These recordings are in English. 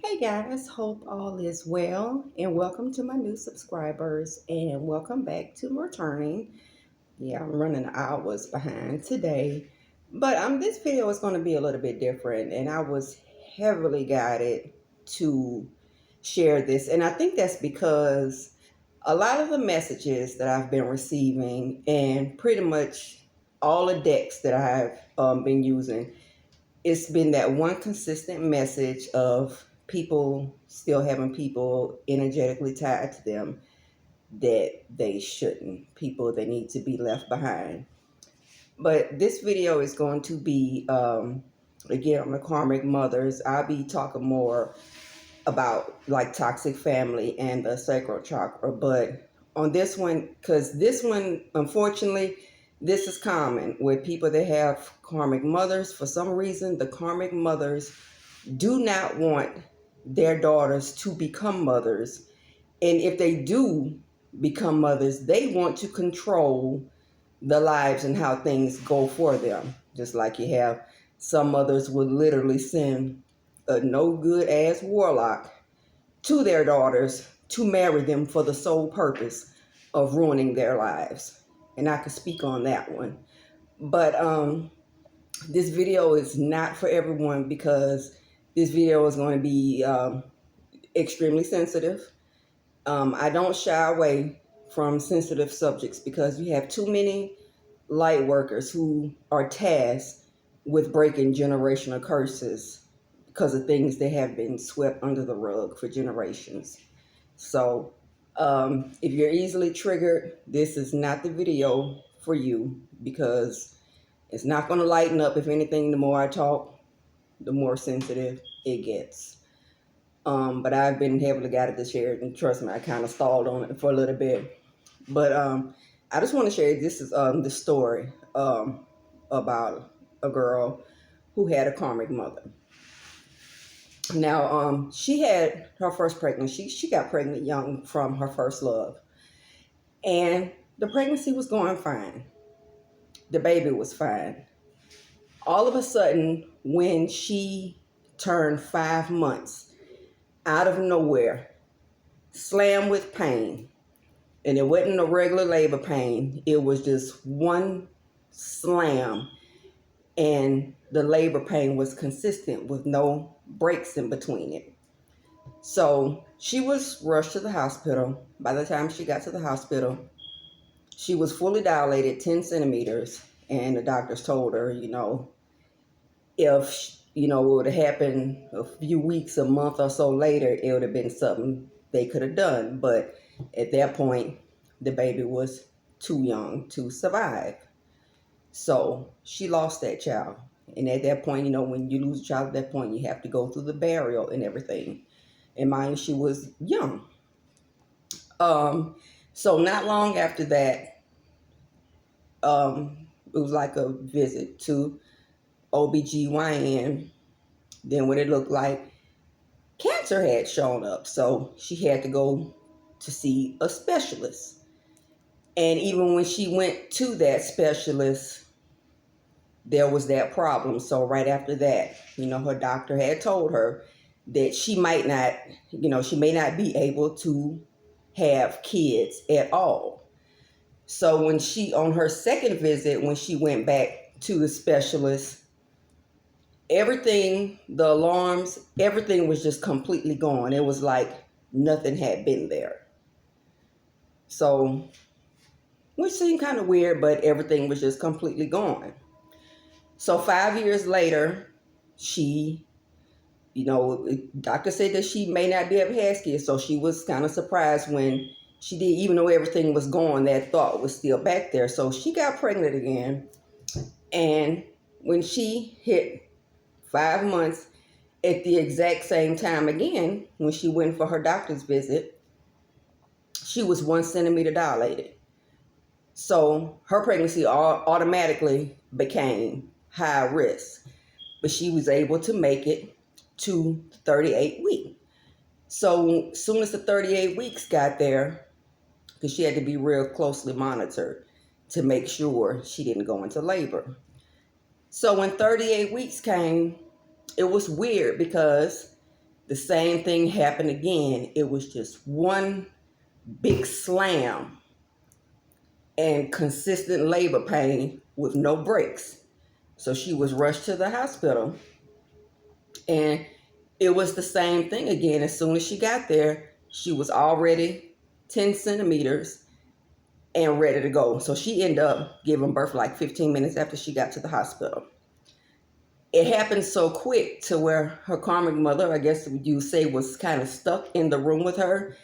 Hey guys, hope all is well and welcome to my new subscribers and welcome back to returning. Yeah, I'm running hours behind today, but this video is going to be a little bit different and I was heavily guided to share this, and I think that's because a lot of the messages that I've been receiving and pretty much all the decks that I've been using, it's been that one consistent message of people still having people energetically tied to them that they shouldn't, people that need to be left behind. But this video is going to be, again, on the karmic mothers. I'll be talking more about like toxic family and the sacral chakra. But on this one, because this one, unfortunately, this is common with people that have karmic mothers. For some reason, the karmic mothers do not want their daughters to become mothers. And if they do become mothers, they want to control the lives and how things go for them. Just like you have some mothers would literally send a no good ass warlock to their daughters to marry them for the sole purpose of ruining their lives. And I could speak on that one. But this video is not for everyone because this video is going to be extremely sensitive. I don't shy away from sensitive subjects because you have too many light workers who are tasked with breaking generational curses because of things that have been swept under the rug for generations. So if you're easily triggered, this is not the video for you because it's not going to lighten up. If anything, the more I talk, the more sensitive it gets. But I've been heavily guided to share it, and trust me, I kind of stalled on it for a little bit. But I just want to share, this is the story about a girl who had a karmic mother. Now, she had her first pregnancy. She got pregnant young from her first love. And the pregnancy was going fine. The baby was fine. All of a sudden, when she turned 5 months, out of nowhere, slammed with pain. And it wasn't a regular labor pain. It was just one slam. And the labor pain was consistent with no breaks in between it. So she was rushed to the hospital. By the time she got to the hospital, she was fully dilated, 10 centimeters. And the doctors told her, if, it would have happened a few weeks, a month or so later, it would have been something they could have done. But at that point, the baby was too young to survive. So she lost that child. And at that point, when you lose a child at that point, you have to go through the burial and everything. And mind you, she was young. So not long after that, it was like a visit to OBGYN. Then what it looked like, cancer had shown up. So she had to go to see a specialist. And even when she went to that specialist, there was that problem. So right after that, her doctor had told her that she might not, she may not be able to have kids at all. So when on her second visit, when she went back to the specialist, everything, the alarms, everything was just completely gone. It was like nothing had been there. So, which seemed kind of weird, but everything was just completely gone. So 5 years later, she, doctor said that she may not be able to have kids. So she was kind of surprised when she did, even though everything was gone, that thought was still back there. So she got pregnant again. And when she hit 5 months, at the exact same time again, when she went for her doctor's visit, she was 1 centimeter dilated. So her pregnancy automatically became high risk, but she was able to make it to 38 weeks. So as soon as the 38 weeks got there, because she had to be real closely monitored to make sure she didn't go into labor. So when 38 weeks came, it was weird because The same thing happened again. It was just one big slam and consistent labor pain with no breaks. So she was rushed to the hospital, and it was the same thing again. As soon as she got there, she was already 10 centimeters and ready to go. So she ended up giving birth like 15 minutes after she got to the hospital. It happened so quick to where her karmic mother, I guess you say, was kind of stuck in the room with her.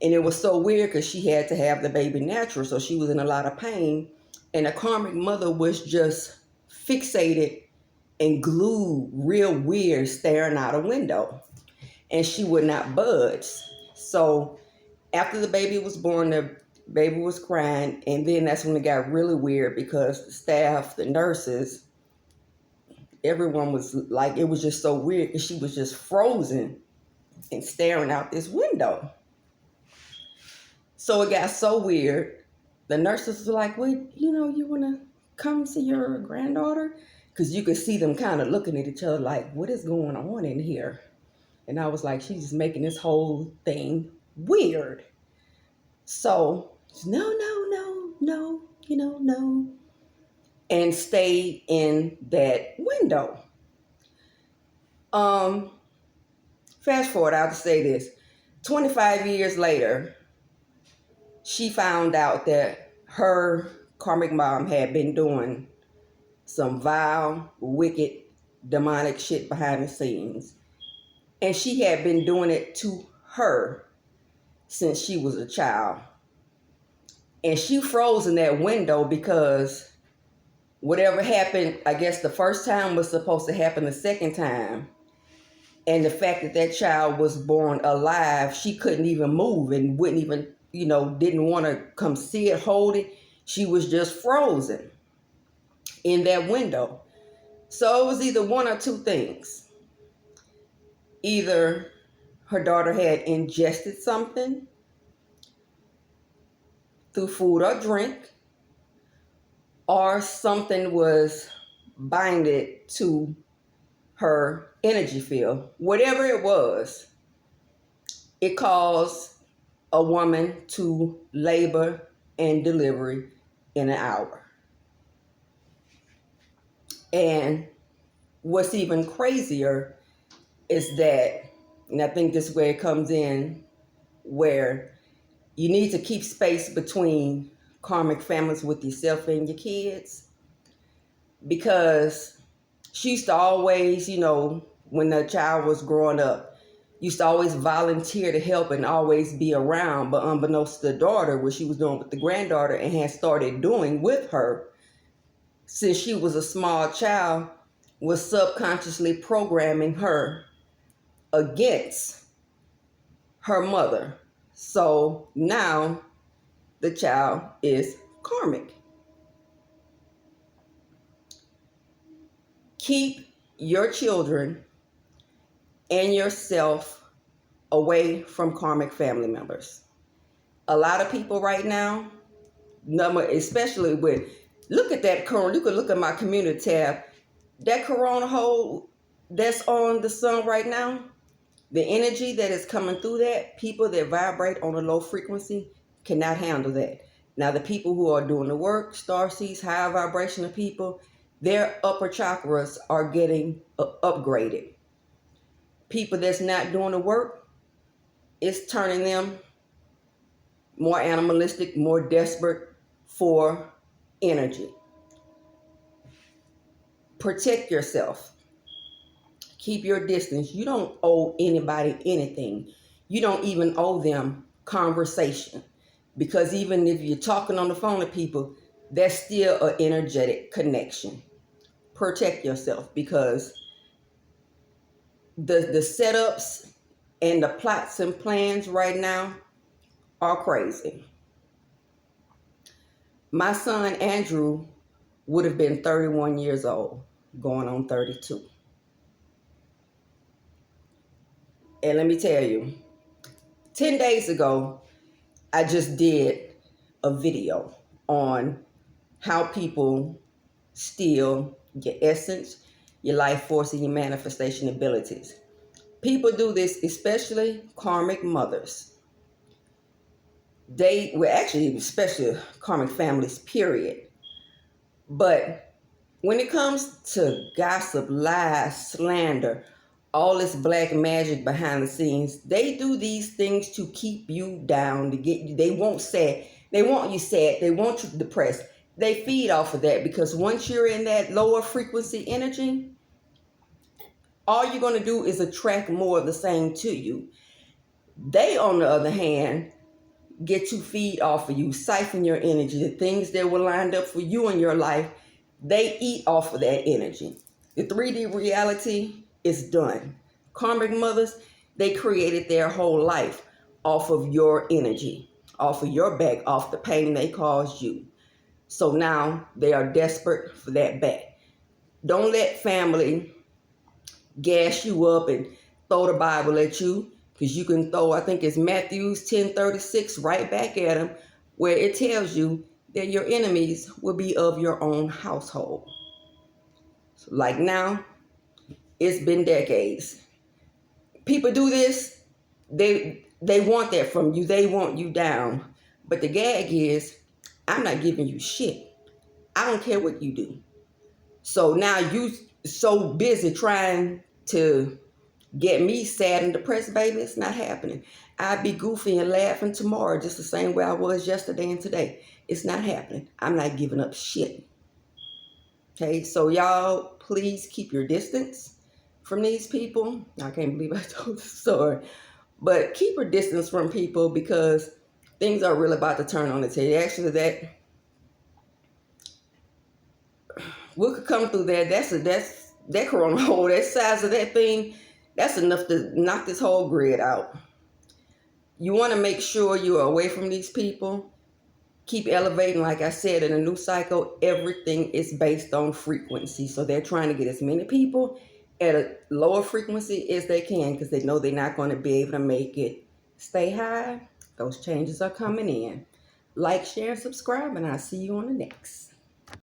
And it was so weird because she had to have the baby natural. So she was in a lot of pain. And the karmic mother was just fixated and glued real weird, staring out a window. And she would not budge. So after the baby was born, the baby was crying. And then that's when it got really weird because the staff, the nurses, everyone was like, it was just so weird because she was just frozen and staring out this window. So it got so weird. The nurses were like, well, you want to come see your granddaughter? Because you could see them kind of looking at each other like, what is going on in here? And I was like, she's just making this whole thing weird. So, no, no. And stayed in that window. Fast forward, I'll just say this. 25 years later, she found out that her karmic mom had been doing some vile, wicked, demonic shit behind the scenes. And she had been doing it to her since she was a child. And she froze in that window because whatever happened, I guess the first time was supposed to happen the second time. And the fact that that child was born alive, she couldn't even move and wouldn't even, didn't want to come see it, hold it. She was just frozen in that window. So it was either one or two things. Either her daughter had ingested something through food or drink, or something was binded to her energy field. Whatever it was, it caused a woman to labor and delivery in an hour. And what's even crazier is that, and I think this is where it comes in, where you need to keep space between karmic families with yourself and your kids, because she used to always, when the child was growing up, used to always volunteer to help and always be around. But unbeknownst to the daughter, what she was doing with the granddaughter and had started doing with her since she was a small child was subconsciously programming her against her mother. So now the child is karmic. Keep your children and yourself away from karmic family members. A lot of people right now, especially with, look at that corona, you could look at my community tab, that corona hole that's on the sun right now, the energy that is coming through that, people that vibrate on a low frequency cannot handle that. Now, the people who are doing the work, starseeds, high vibrational people, their upper chakras are getting upgraded. People that's not doing the work, it's turning them more animalistic, more desperate for energy. Protect yourself. Keep your distance. You don't owe anybody anything. You don't even owe them conversation. Because even if you're talking on the phone to people, that's still an energetic connection. Protect yourself, because the setups and the plots and plans right now are crazy. My son Andrew would have been 31 years old, going on 32. And let me tell you, 10 days ago, I just did a video on how people steal your essence, your life force, and your manifestation abilities. People do this, especially karmic mothers. Actually, especially karmic families, period. But when it comes to gossip, lies, slander, all this black magic behind the scenes, they do these things to keep you down, to get you. They want sad. They want you sad. They want you depressed. They feed off of that because once you're in that lower frequency energy, all you're going to do is attract more of the same to you. They, on the other hand, get to feed off of you, siphon your energy. The things that were lined up for you in your life, they eat off of that energy. The 3D reality is done. Karmic mothers, they created their whole life off of your energy, off of your back, off the pain they caused you. So now they are desperate for that back. Don't let family gas you up and throw the Bible at you, because you can throw, I think it's Matthews 10:36 right back at them, where it tells you that your enemies will be of your own household. So like now, it's been decades. People do this, they want that from you. They want you down. But the gag is, I'm not giving you shit. I don't care what you do. So now you so busy trying to get me sad and depressed, baby, it's not happening. I'd be goofy and laughing tomorrow just the same way I was yesterday and today. It's not happening. I'm not giving up shit. Okay, so y'all, please keep your distance from these people. I can't believe I told this story. But keep your distance from people because things are really about to turn on its head. Actually, what could come through that, that corona hole, that size of that thing, that's enough to knock this whole grid out. You want to make sure you are away from these people. Keep elevating. Like I said, in a new cycle, everything is based on frequency. So they're trying to get as many people at a lower frequency as they can because they know they're not going to be able to make it. Stay high. Those changes are coming in. Like, share, and subscribe, and I'll see you on the next.